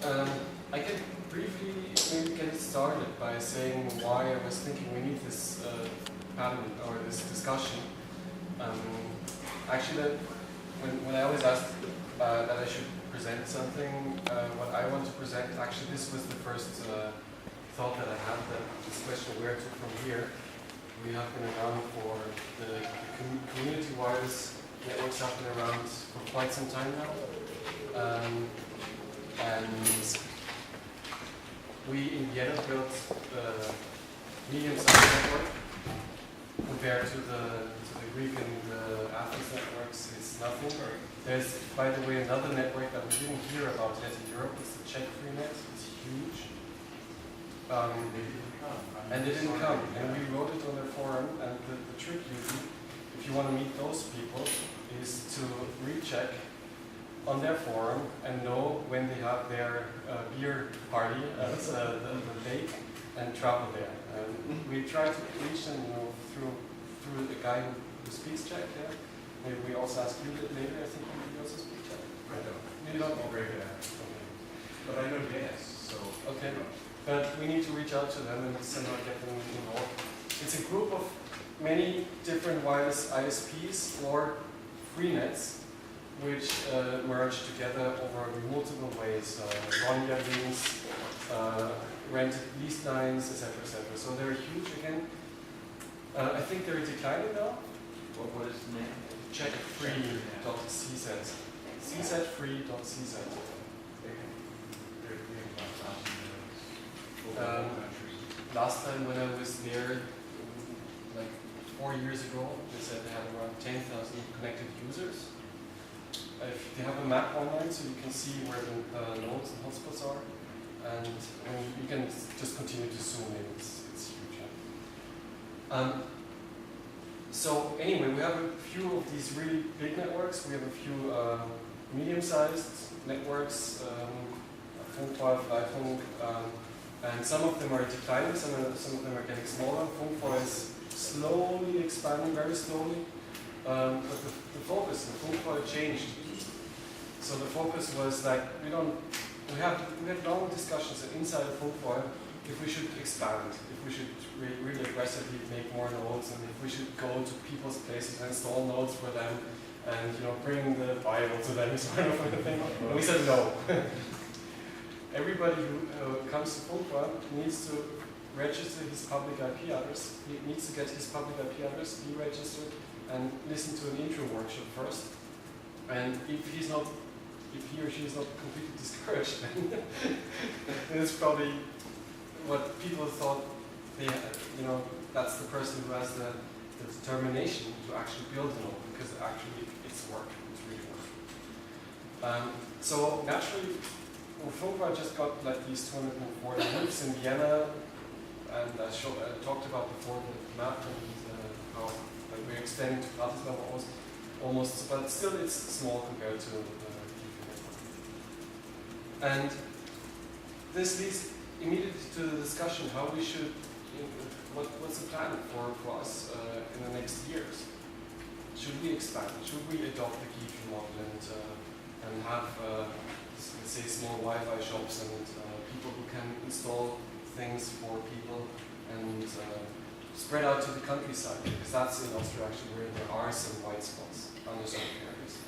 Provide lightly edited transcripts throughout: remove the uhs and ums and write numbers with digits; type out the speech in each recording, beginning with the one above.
I can briefly maybe get started by saying why I was thinking we need this panel or this discussion. Actually, when I was asked that I should present something, what I want to present, actually this was the first thought that I had, that this question where to from here. We have been around for the community wireless networks have been around for quite some time now. And we in Vienna built a medium-sized network compared to the Greek and Athens networks. It's nothing. There's, by the way, another network that we didn't hear about yet in Europe. It's the Czech free net. It's huge. And they didn't come. And we wrote it on their forum. And the trick usually, if you want to meet those people, is to recheck on their forum and know when they have their beer party at the lake and travel there. We try to reach them, through the guy who speaks Czech. Yeah? Maybe we also ask you later. I think you also speak Czech. I don't. You don't? I'm very good at it. Okay. But I know yes. So. Okay. But we need to reach out to them and somehow get them involved. It's a group of many different wireless ISPs or freenets which merge together over multiple ways. RONIA links, rented leased lines, etc., etc. So they're huge again. I think they're declining now. What is the name? Checkfree.cz. czfree.cz. Last time when I was there, like 4 years ago, they said they had around 10,000 connected users. If they have a map online, so you can see where the nodes and hotspots are, and you can just continue to zoom in. It's huge. So anyway, we have a few of these really big networks. We have a few medium-sized networks, Funkfeuer, Freifunk, and some of them are declining. Some of them are getting smaller. Funkfeuer is slowly expanding, very slowly. But the focus in Funkfeuer changed. So the focus was like we had long discussions inside of Funkfeuer if we should expand, if we should really aggressively make more nodes, and if we should go to people's places and install nodes for them, and bring the Bible to them, sort of thing. And we said no. Everybody who comes to Funkfeuer needs to register his public IP address. He needs to get his public IP address deregistered and listen to an intro workshop first. And if he or she is not completely discouraged, then it's probably what people thought they had, that's the person who has the determination to actually build a node, because actually it's work, it's really work. So naturally, Funkfeuer just got like these 240 loops in Vienna, and I talked about before the map and how we're extending to Bratislava almost, but still it's small compared to the network. And this leads immediately to the discussion how we should, what's the plan for us in the next years? Should we expand? Should we adopt the GPU model and have, let's say, small Wi-Fi shops and people who can install things for people and spread out to the countryside, because that's in Austria actually where there are some white spots under some areas.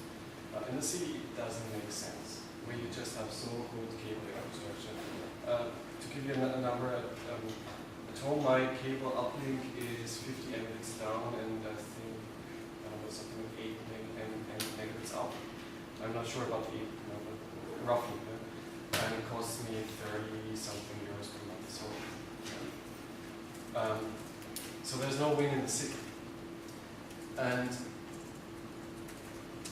In the city, it doesn't make sense, where you just have so good cable infrastructure. To give you a number, at home my cable uplink is 50 Mbits down, and I think something like 8 megabits up. I'm not sure about the 8, but roughly. And it costs me 30 something euros per month. So there's no win in the city. And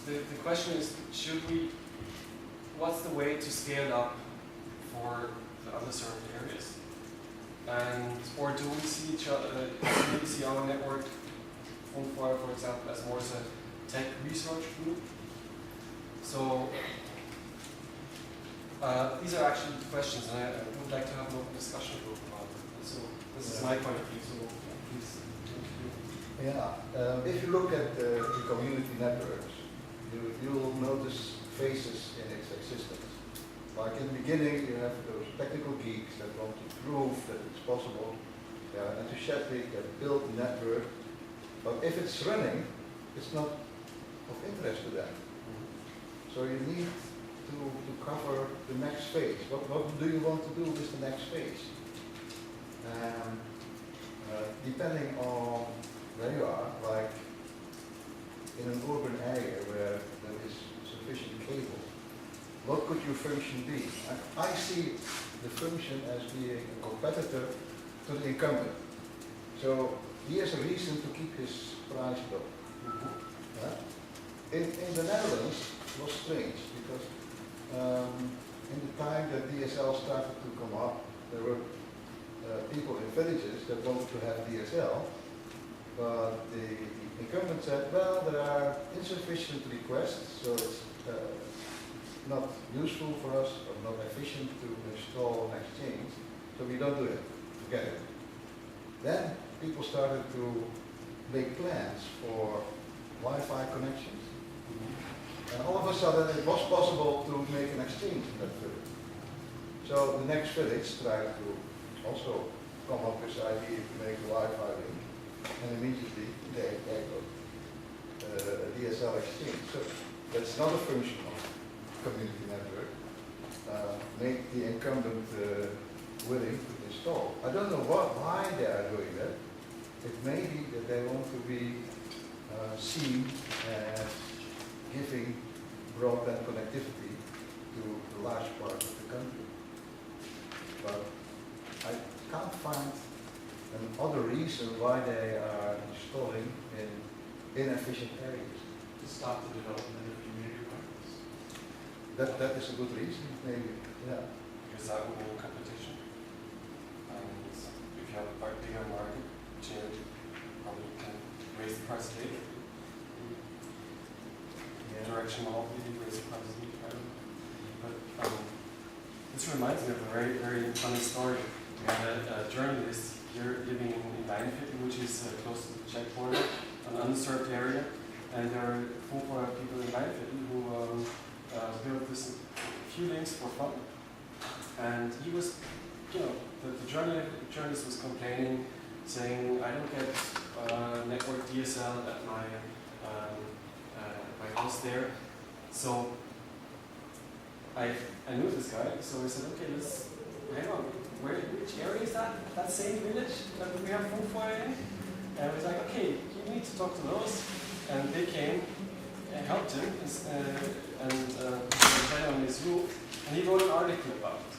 the question is, what's the way to scale up for the underserved areas? Or do we see see our network, Funkfeuer, for example, as more as a tech research group? So these are actually the questions, and I would like to have an open discussion group about it. So this is my point of view. So please. Yeah, if you look at the community networks, you will notice phases in its existence. Like in the beginning, you have those technical geeks that want to prove that it's possible, and to build the network. But if it's running, it's not of interest to them. So you need to cover the next phase. What do you want to do with the next phase? Depending on where you are, like in an urban area where there is sufficient cable, what could your function be? I see the function as being a competitor to the incumbent. So he has a reason to keep his price low. In the Netherlands, it was strange because in the time that DSL started to come up, there were people in villages that wanted to have DSL, but the incumbent said, well, there are insufficient requests, so it's not useful for us or not efficient to install an exchange, so we don't do it. Forget it. Then people started to make plans for Wi-Fi connections. And all of a sudden it was possible to make an exchange in that village. So the next village tried to also come up with the idea to make a Wi-Fi link, and immediately they got a DSL exchange. So that's not a function of community network. Make the incumbent willing to install. I don't know why they are doing that. It may be that they want to be seen as giving broadband connectivity to a large part of the country. But I can't find another reason why they are installing in inefficient areas. To stop the development of community wireless. That is a good reason, maybe. Yeah. Because that would mean competition. And if you have a bigger market, you probably can raise the price later. Direction all raise the prices later. But this reminds me of a very, very funny story. We had a journalist here living in Vienna, which is close to the Czech border, an unserved area, and there are 4 people in Vienna who built this few links for fun. And he was, the journalist was complaining, saying, I don't get network DSL at my house there. So I knew this guy, so I said, okay, let's hang on. Which area is that? That same village that we have CWN in? And I was like, okay, you need to talk to those. And they came and helped him and on his roof. And he wrote an article about it.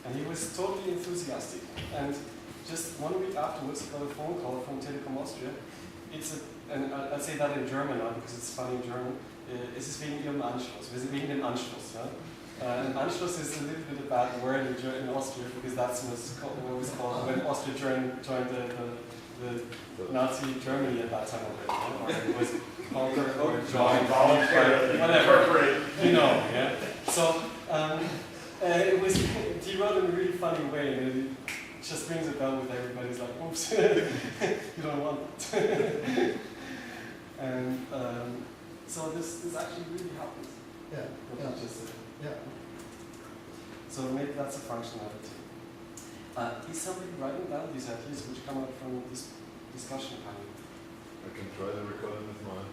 And he was totally enthusiastic. And just 1 week afterwards, he got a phone call from Telekom Austria. And I'll say that in German now because it's funny in German. Es ist wegen Ihrem Anschluss. Wir sind wegen dem Anschluss. Ja? And Anschluss is a little bit a bad word in Austria because that's what it was called when Austria joined the Nazi Germany at that time already. Or it was conquered or joined, whatever. Yeah. So he wrote in a really funny way, and it just rings a bell with everybody. It's like, oops, you don't want it. And so this actually really happens. Yeah. What Yeah. you just said. Yeah. So maybe that's a functionality. Is somebody writing down these ideas which come out from this discussion panel? I can try to record it with my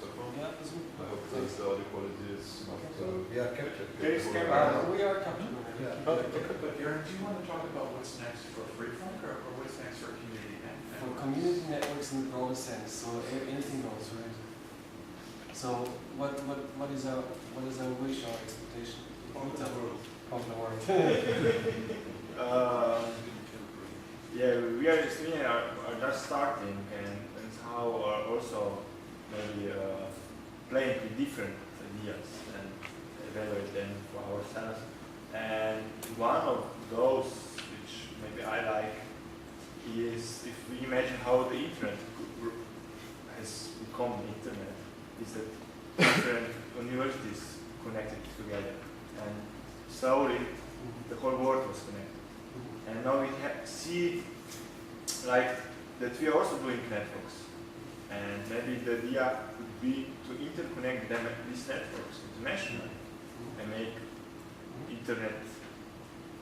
cell phone. Yeah, this would. I hope that the audio quality is not We are captured. We are captured. Yeah. But Aaron, do you want to talk about what's next for Freefunk or what's next for community networks? For community networks in the broader sense, so anything goes, right? So what is our wish, our expectation? Of the world. Of the world. Yeah, we are Sweden are just starting and how also maybe playing with different ideas and evaluate them for ourselves. And one of those which maybe I like is if we imagine how the internet has become the internet, is that different universities connected together and slowly the whole world was connected. And now we see like that we are also doing networks, and maybe the idea would be to interconnect them these networks internationally and make internet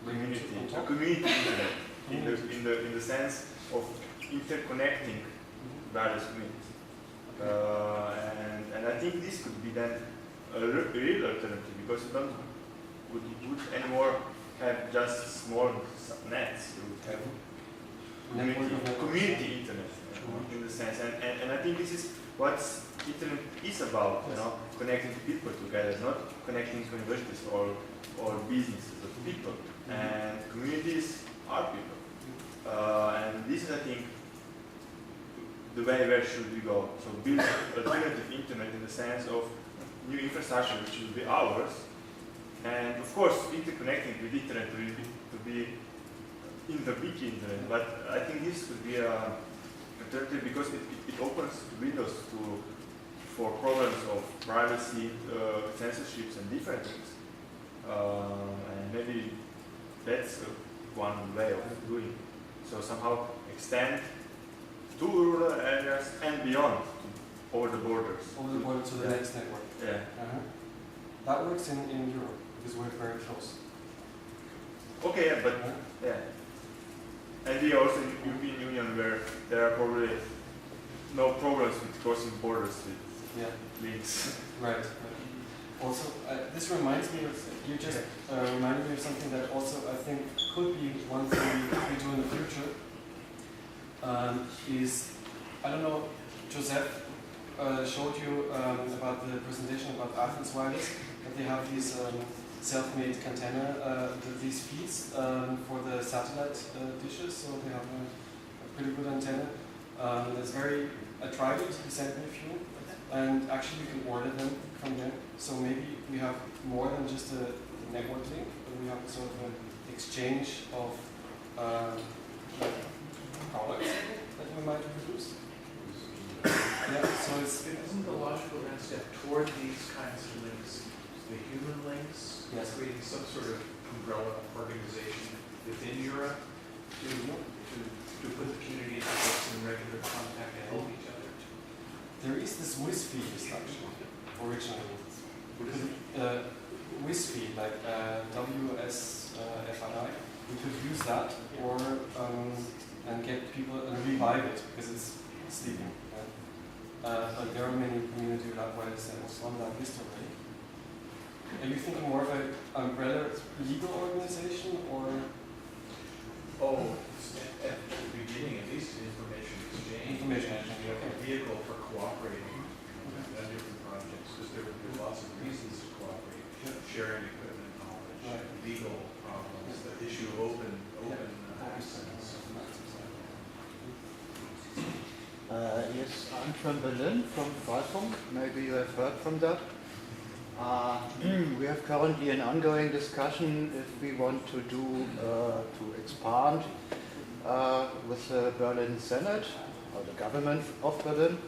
community, On a top? community internet, in the sense of interconnecting various communities. And I think this could be then a real alternative, because you don't would anymore have just small nets. You would have community internet in the sense, and I think this is what internet is about. You know, connecting people together, not connecting universities or businesses, but people. And communities are people. And this is, I think, the way where should we go. So build alternative internet in the sense of new infrastructure which will be ours, and of course interconnecting with internet to be in the big internet. But I think this could be a alternative because it opens windows for problems of privacy, censorships, and different things. And maybe that's one way of doing it. So somehow extend to rural areas and beyond, over the borders. Over the border to the Yeah. next network. Yeah. That works in Europe because we're very close. Okay, yeah, but yeah. And we are also in the European Union where there are probably no problems with crossing borders with Yeah. links. Right. Also, this reminds me of, you just reminded me of something that also I think could be one thing we do in the future. Is, I don't know, Joseph showed you about the presentation about Athens Wireless, that they have these self-made antenna, these feeds for the satellite dishes, so they have a pretty good antenna. That's very, I tried it, he sent me a few, and actually you can order them from there. So maybe we have more than just a network link, but we have sort of an exchange of products that we might produce. Yeah, so Isn't the logical next step toward these kinds of links, the human links, Yes. creating some sort of umbrella organization within Europe to put the community in regular contact and help each other? there is this WIS-feed instruction originally. What is it? WIS-feed, like WSFI, we could use that or and get people and revive it because it's sleeping. Right? But there are many community wireless networks on that list already. Are you thinking more of an umbrella legal organization or? Oh, at the beginning, at least information exchange. Information and exchange, a okay. vehicle for cooperating on different projects, because there are lots of reasons to cooperate, sharing equipment, knowledge, Right. legal problems, the issue of open access. Yes, I'm from Berlin, from Freifunk. Maybe you have heard from that. We have currently an ongoing discussion if we want to do to expand with the Berlin Senate or the government of Berlin.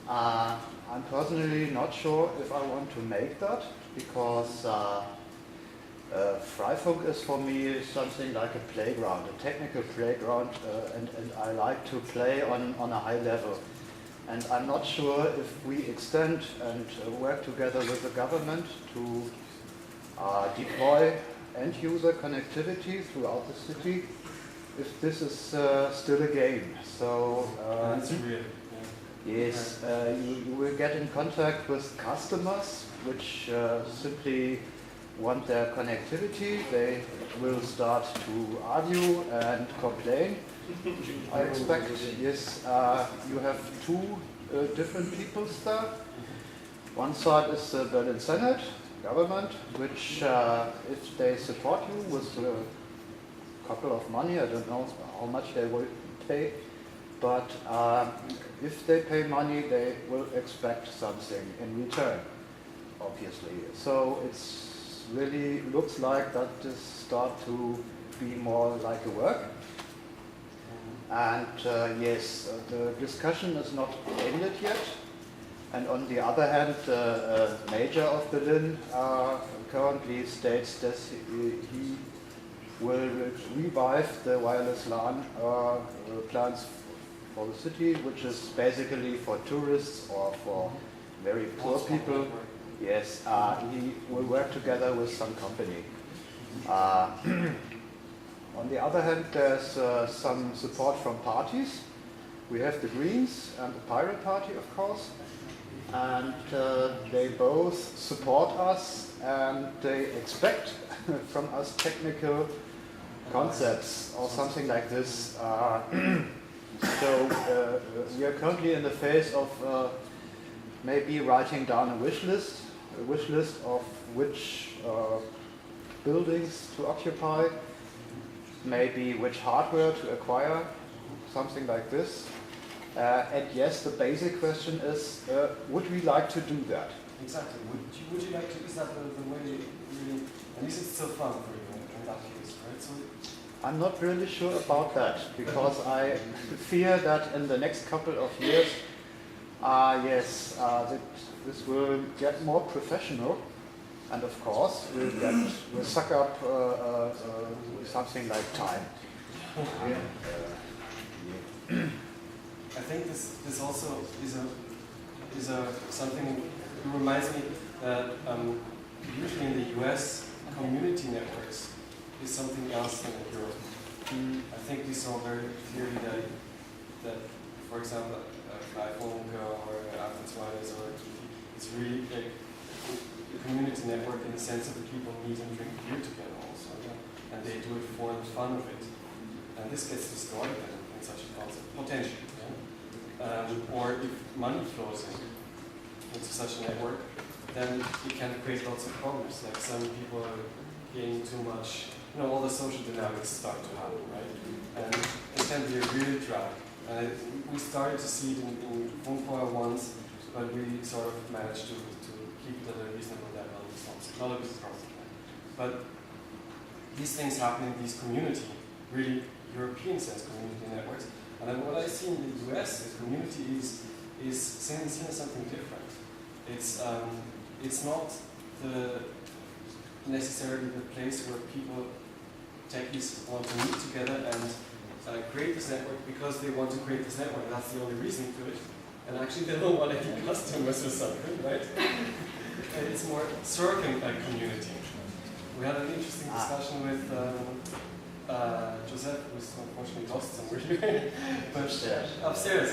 I'm personally not sure if I want to make that because Freifunk is for me something like a playground, a technical playground, and I like to play on a high level. And I'm not sure if we extend and work together with the government to deploy end-user connectivity throughout the city, if this is still a game. So That's real. yes, you will get in contact with customers which simply want their connectivity. They will start to argue and complain. I expect, yes, you have two different peoples there. One side is the Berlin Senate, government, which if they support you with a couple of money, I don't know how much they will pay, but if they pay money, they will expect something in return, obviously. So it's really looks like that this start to be more like a work. And yes, the discussion is not ended yet. And on the other hand, the mayor of Berlin currently states that he will revive the wireless LAN plans for the city, which is basically for tourists or for very poor people. Yes, he will work together with some company. On the other hand, there's some support from parties. We have the Greens and the Pirate Party, of course, and they both support us and they expect from us technical concepts or something like this. So we are currently in the phase of maybe writing down a wish list of which buildings to occupy, maybe which hardware to acquire, something like this. And yes, the basic question is, would we like to do that? Exactly. Would you like to? Is that the way you really? At least it's still fun for you in that case, right? So. I'm not really sure about that because I fear that in the next couple of years, this will get more professional, and of course we'll suck up something like time. I think this also is something that reminds me that usually in the US community networks is something else than in Europe. I think we saw very clearly that for example, iPhone or IS4CWN it's really a community network in the sense that the people meet and drink beer together also, and they do it for the fun of it. And this gets distorted in such a concept, potentially. Or if money flows into such a network, then it can create lots of problems. Like some people are gaining too much, all the social dynamics start to happen, right? And it can be a real drag. And we started to see it in Funkfeuer once, but we sort of managed to keep it at a reasonable level. It's not a big problem. But these things happen in these community, really European sense community networks. And then what I see in the US is community is seen as something different. It's not necessarily the place where people, techies, want to meet together and create this network because they want to create this network. That's the only reason to it. And actually they don't want any customers or something, right? And it's more serving a community. We had an interesting discussion with Joseph, who's unfortunately lost somewhere. But upstairs, okay.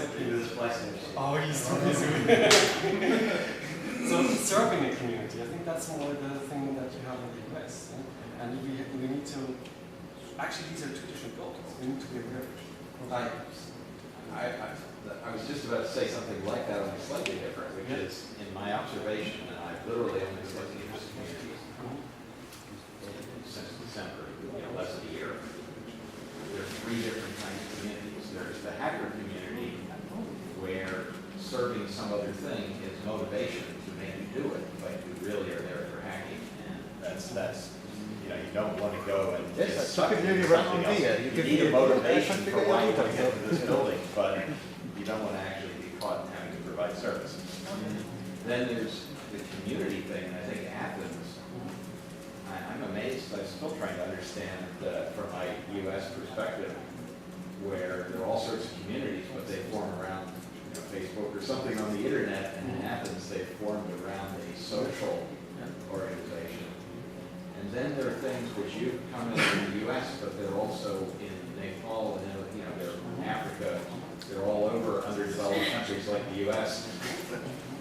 Oh, he's too busy. So serving a community, I think that's more the thing that you have in the US. And we need to, actually these are two different goals. We need to be aware of it. I was just about to say something like that, only slightly different, which is, in my observation, and I've literally only been looking at this community since December, less than a year. There are three different kinds of communities. There's the hacker community, where serving some other thing is motivation to make you do it, but you really are there for hacking, and that's you don't want to go and get stuck into something else. You need a motivation for why you want to get to this building, but you don't want to actually be caught having to provide services. Then there's the community thing, and I think Athens, I'm amazed, I'm still trying to understand from my US perspective, where there are all sorts of communities, but they form around Facebook or something on the internet, and in Athens they formed around a social organization. And then there are things which you've come in the US, but they're also in Nepal, and they're in Africa, they're all over underdeveloped countries like the US,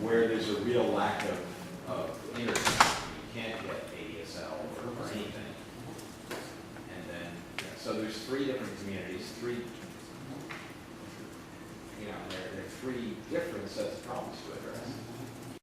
where there's a real lack of internet. You can't get ADSL or anything. And then, so there's three different communities, there are three different sets of problems to address.